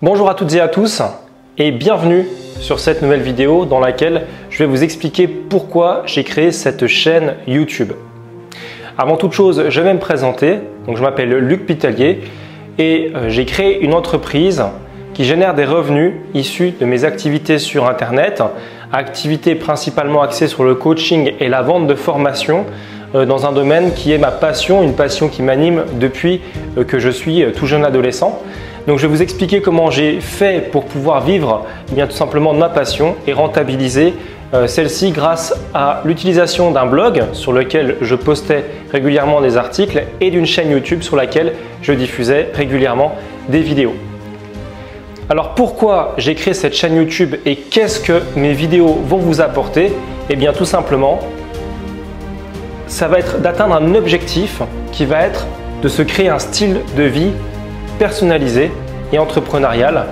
Bonjour à toutes et à tous et bienvenue sur cette nouvelle vidéo dans laquelle je vais vous expliquer pourquoi j'ai créé cette chaîne YouTube. Avant toute chose, je vais me présenter. Donc, je m'appelle Luc Pitelier et j'ai créé une entreprise qui génère des revenus issus de mes activités sur Internet, activités principalement axées sur le coaching et la vente de formation dans un domaine qui est ma passion, une passion qui m'anime depuis que je suis tout jeune adolescent. Donc je vais vous expliquer comment j'ai fait pour pouvoir vivre tout simplement de ma passion et rentabiliser celle-ci grâce à l'utilisation d'un blog sur lequel je postais régulièrement des articles et d'une chaîne YouTube sur laquelle je diffusais régulièrement des vidéos. Alors pourquoi j'ai créé cette chaîne YouTube et qu'est-ce que mes vidéos vont vous apporter? Eh bien tout simplement, ça va être d'atteindre un objectif qui va être de se créer un style de vie personnalisé et entrepreneurial.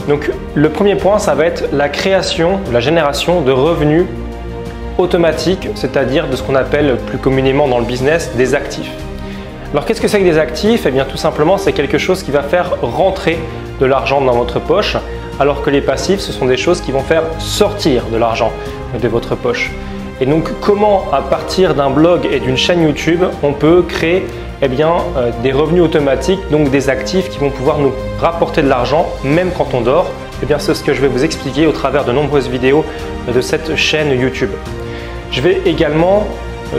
Donc le premier point, ça va être la création, la génération de revenus automatiques, c'est-à-dire de ce qu'on appelle plus communément dans le business des actifs. Alors qu'est-ce que c'est que des actifs? Eh bien tout simplement, c'est quelque chose qui va faire rentrer de l'argent dans votre poche, alors que les passifs, ce sont des choses qui vont faire sortir de l'argent de votre poche. Et donc comment, à partir d'un blog et d'une chaîne YouTube, on peut créer des revenus automatiques, donc des actifs qui vont pouvoir nous rapporter de l'argent même quand on dort. Eh bien, c'est ce que je vais vous expliquer au travers de nombreuses vidéos de cette chaîne YouTube. Je vais également,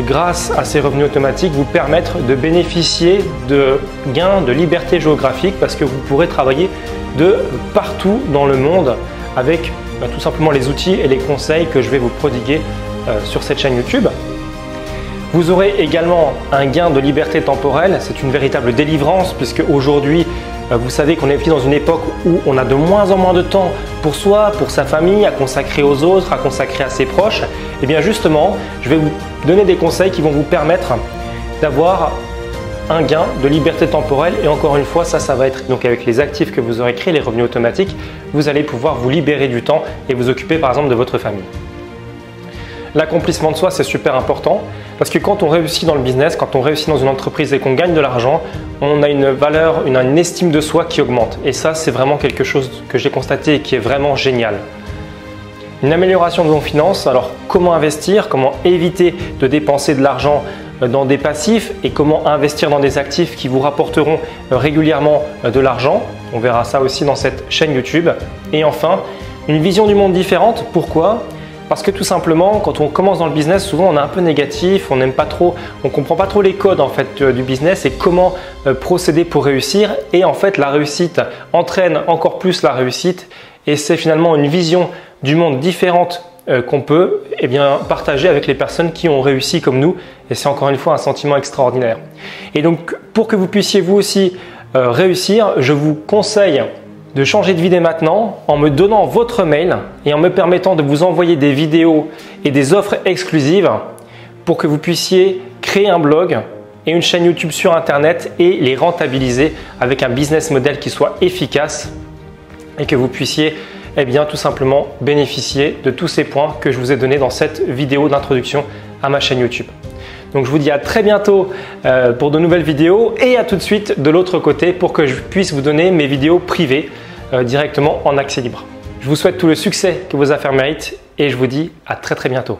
grâce à ces revenus automatiques, vous permettre de bénéficier de gains de liberté géographique parce que vous pourrez travailler de partout dans le monde avec tout simplement les outils et les conseils que je vais vous prodiguer sur cette chaîne YouTube. Vous aurez également un gain de liberté temporelle, c'est une véritable délivrance puisque aujourd'hui, vous savez qu'on est dans une époque où on a de moins en moins de temps pour soi, pour sa famille, à consacrer aux autres, à consacrer à ses proches. Et bien justement, je vais vous donner des conseils qui vont vous permettre d'avoir un gain de liberté temporelle et encore une fois, ça va être donc avec les actifs que vous aurez créés, les revenus automatiques, vous allez pouvoir vous libérer du temps et vous occuper par exemple de votre famille. L'accomplissement de soi, c'est super important parce que quand on réussit dans le business, quand on réussit dans une entreprise et qu'on gagne de l'argent, on a une valeur, une estime de soi qui augmente. Et ça, c'est vraiment quelque chose que j'ai constaté et qui est vraiment génial. Une amélioration de vos finances, alors comment investir, comment éviter de dépenser de l'argent dans des passifs et comment investir dans des actifs qui vous rapporteront régulièrement de l'argent. On verra ça aussi dans cette chaîne YouTube. Et enfin, une vision du monde différente. Pourquoi ? Parce que tout simplement, quand on commence dans le business, souvent on est un peu négatif, on n'aime pas trop, on comprend pas trop les codes en fait du business et comment procéder pour réussir. Et en fait, la réussite entraîne encore plus la réussite et c'est finalement une vision du monde différente qu'on peut partager avec les personnes qui ont réussi comme nous. Et c'est encore une fois un sentiment extraordinaire. Et donc, pour que vous puissiez vous aussi réussir, je vous conseille de changer de vie dès maintenant en me donnant votre mail et en me permettant de vous envoyer des vidéos et des offres exclusives pour que vous puissiez créer un blog et une chaîne YouTube sur Internet et les rentabiliser avec un business model qui soit efficace et que vous puissiez tout simplement bénéficier de tous ces points que je vous ai donnés dans cette vidéo d'introduction à ma chaîne YouTube. Donc je vous dis à très bientôt pour de nouvelles vidéos et à tout de suite de l'autre côté pour que je puisse vous donner mes vidéos privées directement en accès libre. Je vous souhaite tout le succès que vos affaires méritent et je vous dis à très bientôt.